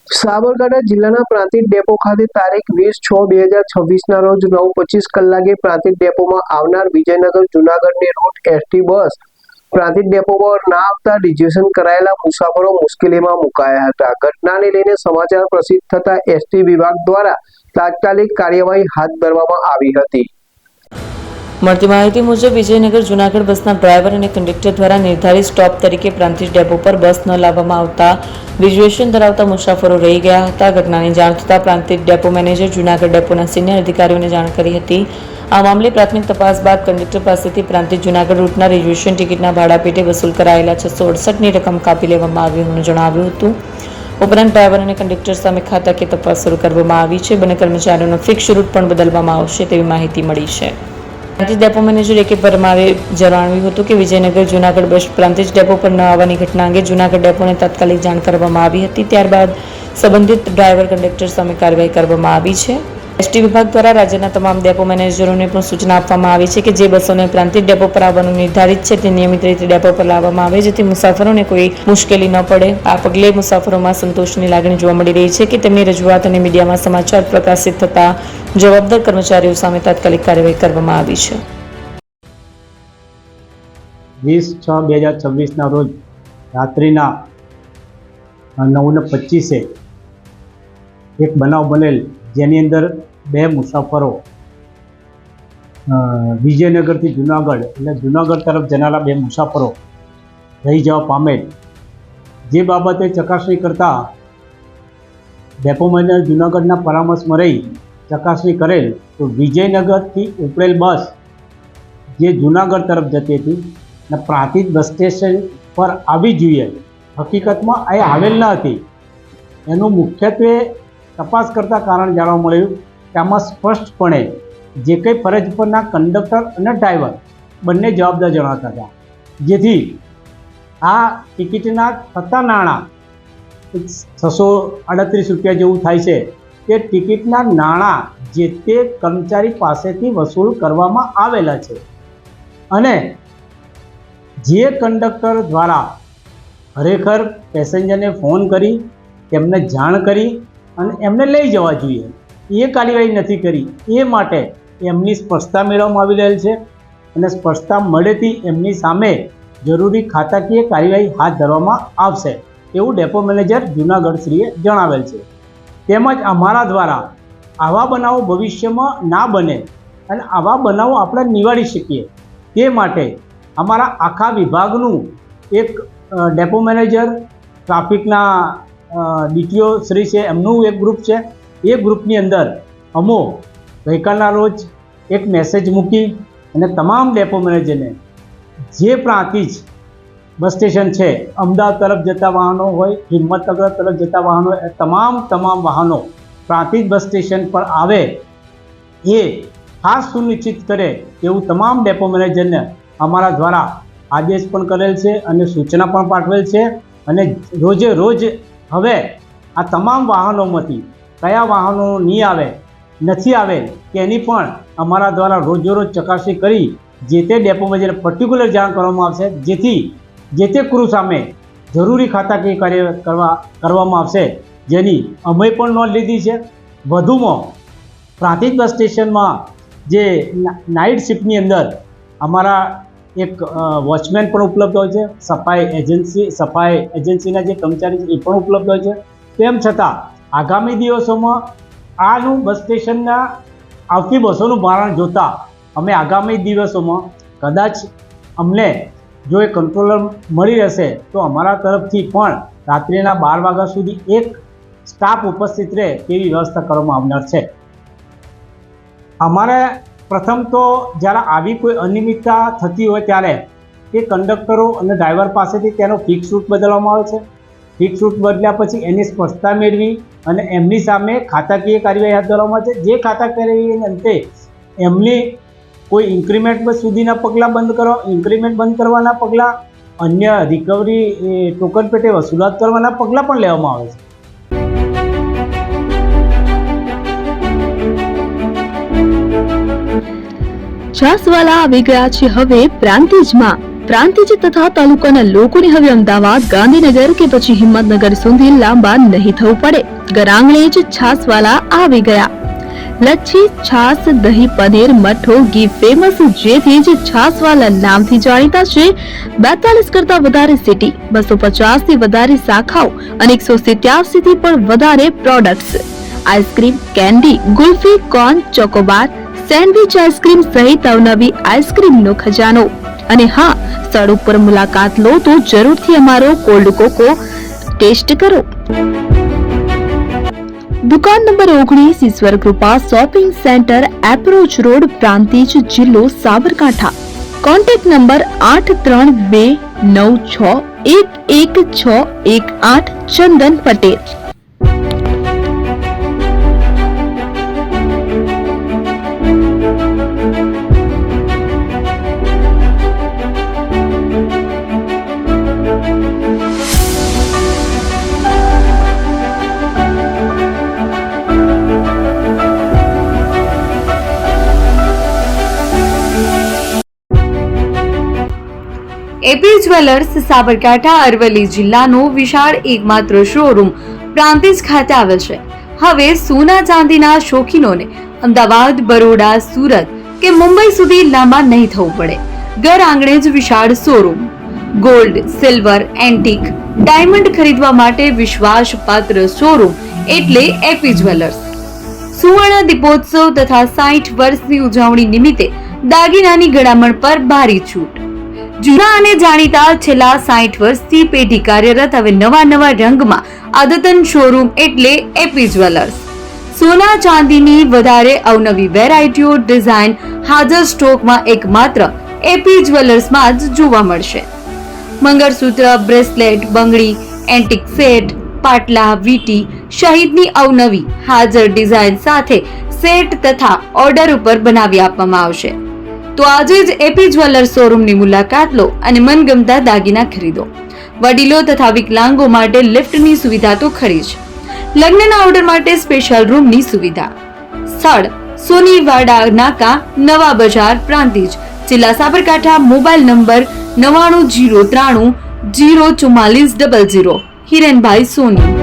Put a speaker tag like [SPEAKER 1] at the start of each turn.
[SPEAKER 1] સાબરકાંઠા જિલ્લાના પ્રાંતિજ ડેપો ખાતે તારીખ 20/6/2026 રોજ 9:25 કલાકે પ્રાંતિજ ડેપોમાં આવનાર વિજયનગર જૂનાગઢની route ST bus Prantij depot પર ના આવતા રિઝર્વેશન કરાયેલા મુસાફરો મુશ્કેલીમાં મુકાયા હતા. ઘટનાને લઈને સમાચાર પ્રસિદ્ધ થતા એસટી વિભાગ દ્વારા તાત્કાલિક કાર્યવાહી હાથ ધરવામાં આવી હતી.
[SPEAKER 2] મળતી માહિતી મુજબ વિજયનગર જૂનાગઢ બસના ડ્રાઈવર અને કંડક્ટર દ્વારા નિર્ધારિત સ્ટોપ તરીકે પ્રાંતિજ ડેપો પર બસ ન લાવવામાં આવતા રિઝર્વેશન ધરાવતા મુસાફરો રહી ગયા હતા. ઘટનાની જાણ થતાં પ્રાંતિજ ડેપો મેનેજર જૂનાગઢ ડેપોના સિનિયર અધિકારીઓને જાણ કરી હતી. આ મામલે પ્રાથમિક તપાસ બાદ કંડક્ટર પાસેથી પ્રાંતિજ જૂનાગઢ રૂટના રિઝર્વેશન ટિકિટના ભાડા પેટે વસૂલ કરાયેલા 668ની રકમ કાપી લેવામાં આવી હોવાનું જણાવ્યું હતું. ઉપરાંત ડ્રાઈવર અને કંડક્ટર સામે ખાતાકીય તપાસ શરૂ કરવામાં આવી છે. બંને કર્મચારીઓનો ફિક્સ રૂટ પણ બદલવામાં આવશે તેવી માહિતી મળી છે. Prantij depot manager A. પરમારે જણાવ્યું હતું કે વિજયનગર જૂનાગઢ બસ પ્રાંતિજ ડેપો પર ન આવવાની ઘટના અંગે જૂનાગઢ ડેપોને તાત્કાલિક જાણ કરવામાં આવી હતી. ત્યારબાદ સંબંધિત ડ્રાઈવર કંડક્ટર સામે કાર્યવાહી કરવામાં આવી છે. એસટી વિભાગ દ્વારા રાજ્યના તમામ ડેપો મેનેજરોને પણ સૂચના આપવામાં આવી છે કે જે બસોને પ્રાંતિજ ડેપો પર આવવાનું નિર્ધારિત છે તે નિયમિત રીતે ડેપો પર લાવવામાં આવે જેથી મુસાફરોને કોઈ મુશ્કેલી ન પડે. આ પગલે મુસાફરોમાં સંતોષની લાગણી જોવા મળી રહી છે કે તેમની રજૂઆત અને મીડિયામાં સમાચાર પ્રકાશિત થતા જવાબદાર કર્મચારીઓ સામે તાત્કાલિક કાર્યવાહી કરવામાં આવી છે.
[SPEAKER 3] 20/6/2026 રોજ રાત્રિના 9:25 એક બનાવ બનેલ જેની અંદર બે મુસાફરો વિજયનગરથી જૂનાગઢ એટલે જૂનાગઢ તરફ જનારા બે મુસાફરો રહી જવા પામેલ. જે બાબતે ચકાસણી કરતા ડેપો મેનેજર જૂનાગઢના પરામર્શમાં રહી ચકાસણી કરેલ તો વિજયનગરથી ઉપડેલ બસ જે જૂનાગઢ તરફ જતી હતી અને પ્રાંતિજ બસ સ્ટેશન પર આવી જોઈએ હકીકતમાં એ આવેલ ન હતી. એનું મુખ્યત્વે તપાસ કરતાં કારણ જાણવા મળ્યું કે આમાં સ્પષ્ટપણે જે કંઈ ફરજ પરના કંડક્ટર અને ડ્રાઈવર બંને જવાબદાર જણાતા હતા. જેથી આ ટિકિટના થતા નાણાં 638 રૂપિયા જેવું થાય છે તે ટિકિટના નાણાં જે તે કર્મચારી પાસેથી વસૂલ કરવામાં આવેલા છે અને જે કંડક્ટર દ્વારા ખરેખર પેસેન્જરને ફોન કરી તેમને જાણ કરી અને એમને લઈ જવા જોઈએ એ કાર્યવાહી નથી કરી. એ માટે એમની સ્પષ્ટતા મેળવવામાં આવી રહેલ છે અને સ્પષ્ટતા મળેથી એમની સામે જરૂરી ખાતાકીય કાર્યવાહી હાથ ધરવામાં આવશે એવું ડેપો મેનેજર જૂનાગઢશ્રીએ જણાવેલ છે. તેમજ અમારા દ્વારા આવા બનાવો ભવિષ્યમાં ના બને અને આવા બનાવો આપણે નિવારી શકીએ તે માટે અમારા આખા વિભાગનું એક ડેપો મેનેજર ટ્રાફિકના ડીટીઓ શ્રી છે એમનું એક ગ્રુપ છે. એ ગ્રુપની અંદર અમો ગઈકાલના રોજ એક મેસેજ મૂકી અને તમામ ડેપો મેનેજરને જે પ્રાંતિજ બસ સ્ટેશન છે અમદાવાદ તરફ જતા વાહનો હોય હિંમતનગર તરફ જતા વાહનો તમામ વાહનો પ્રાંતિજ બસ સ્ટેશન પર આવે એ ખાસ સુનિશ્ચિત કરે એવું તમામ ડેપો મેનેજરને અમારા દ્વારા આદેશ પણ કરેલ છે અને સૂચના પણ પાઠવેલ છે. અને રોજે રોજ હવે આ તમામ વાહનોમાંથી કયા વાહનો નહીં આવે નથી આવે તેની પણ અમારા દ્વારા રોજેરોજ ચકાસણી કરી જે તે ડેપો મેનેજરને પર્ટિક્યુલર જાણ કરવામાં આવશે જેથી જે તે ક્રૂ સામે જરૂરી ખાતાકીય કાર્ય કરવામાં આવશે જેની અમે પણ નોંધ લીધી છે. વધુમાં પ્રાંતિજ બસ સ્ટેશનમાં જે નાઇટ શિફ્ટની અંદર અમારા એક વોચમેન પણ ઉપલબ્ધ હોય છે. સફાઈ એજન્સીના જે કર્મચારી છે એ પણ ઉપલબ્ધ હોય છે. તેમ છતાં આગામી દિવસોમાં આનું બસ સ્ટેશનના આવતી બસોનું ભારણ જોતાં અમે આગામી દિવસોમાં કદાચ અમને જો એ કંટ્રોલર મળી રહેશે તો અમારા તરફથી પણ રાત્રિના 12 વાગ્યા સુધી એક સ્ટાફ ઉપસ્થિત રહે તેવી વ્યવસ્થા કરવામાં આવનાર છે. અમારે પ્રથમ તો જ્યારે આવી કોઈ અનિયમિતતા થતી હોય ત્યારે એ કંડક્ટરો અને ડ્રાઈવર પાસેથી તેનો ફિક્સ રૂટ બદલવામાં આવે છે. ફિક્સ રૂટ બદલ્યા પછી એની સ્પષ્ટતા મેળવી અને એમની સામે ખાતાકીય કાર્યવાહી હાથ ધરવામાં આવે છે. જે ખાતાકીય અંતે એમની કોઈ ઇન્ક્રીમેન્ટ સુધીના પગલાં બંધ કરવા, ઇન્ક્રીમેન્ટ બંધ કરવાના પગલાં, અન્ય રિકવરી ટોકન પેટે વસૂલાત કરવાના પગલાં પણ લેવામાં આવે છે.
[SPEAKER 4] જાસવાલા આવી ગયા છે હવે પ્રાંતિજમાં પ્રાંતિજ તથા તાલુકાના લોકોને હવે અમદાવાદ, ગાંધીનગર કે પછી હિંમતનગર સુધી લાંબા નહીં થવું પડે. ઘર આંગણે જ છાસવાલા આવી ગયા. લચ્છી, છાસ, દહીં, પનીર, મઠ્ઠો, ઘી ફેમસ, જેથી જ છાસવાલા નામથી જાણીતા છે. 42 કરતા વધારે સિટી, 250 થી વધારે શાખાઓ અને 187 થી પણ વધારે products. Ice cream, candy, kulfi, corn, Chocobar, sandwich ice cream સહિત અવનવી આઈસ્ક્રીમનો ખજાનો. અને હા, સ્થળ ઉપર મુલાકાત લો તો જરૂરથી અમારો કોલ્ડ કોકો ટેસ્ટ કરો. દુકાન number 19, Ishwar Krupa shopping centre, approach road, Prantij, જિલ્લો Sabarkantha. Contact number 8329611618. Chandan Patel.
[SPEAKER 5] AP jewellers Sabarkantha Aravalli જિલ્લાનો વિશાળ એકમાત્ર શોરૂમ પ્રાંતિજ ખાતે આવેલ છે. હવે સોના ચાંદીના શોખીનોને અમદાવાદ, બરોડા, સુરત કે મુંબઈ સુધી લાંબા નહીં થવું પડે. ઘર આંગણે જ વિશાળ showroom. Gold, silver, antique, diamond ખરીદવા માટે વિશ્વાસપાત્ર શોરૂમ એટલે એપી જ્વેલર્સ. સુવર્ણ દીપોત્સવ તથા 60 વર્ષની ઉજવણી નિમિત્તે દાગીનાની ગળામણ પર ભારી છૂટ. જૂના અને જાણીતા છેલ્લા 60 વર્ષથી પેઢી કાર્યરત હવે નવા રંગમાં અદ્યતન શોરૂમ એટલે એપી જ્વેલર્સ. સોના ચાંદીની વધારે અવનવી વેરાયટીઓ, ડિઝાઇન હાજર સ્ટોકમાં એકમાત્ર એપી જ્વેલર્સમાં જ જોવા મળશે. મંગળસૂત્ર, બ્રેસલેટ, બંગડી, એન્ટિક સેટ, પાટલા, વીટી સહિતની અવનવી હાજર ડિઝાઇન સાથે સેટ તથા ઓર્ડર ઉપર બનાવી આપવામાં આવશે. તો આજે જ એપી જ્વેલર્સ શોરૂમની મુલાકાત લો અને મનગમતા દાગીના ખરીદો. વડીલો તથા વિકલાંગો માટે લિફ્ટની સુવિધા તો ખરી જ. લગ્નના ઓર્ડર માટે સ્પેશિયલ રૂમની સુવિધા. સ્થળ સોનીવાડા નાકા, નવા બજાર, પ્રાંતિજ, જિલ્લા સાબરકાંઠા. Mobile number 9903004400. હિરેનભાઈ સોની.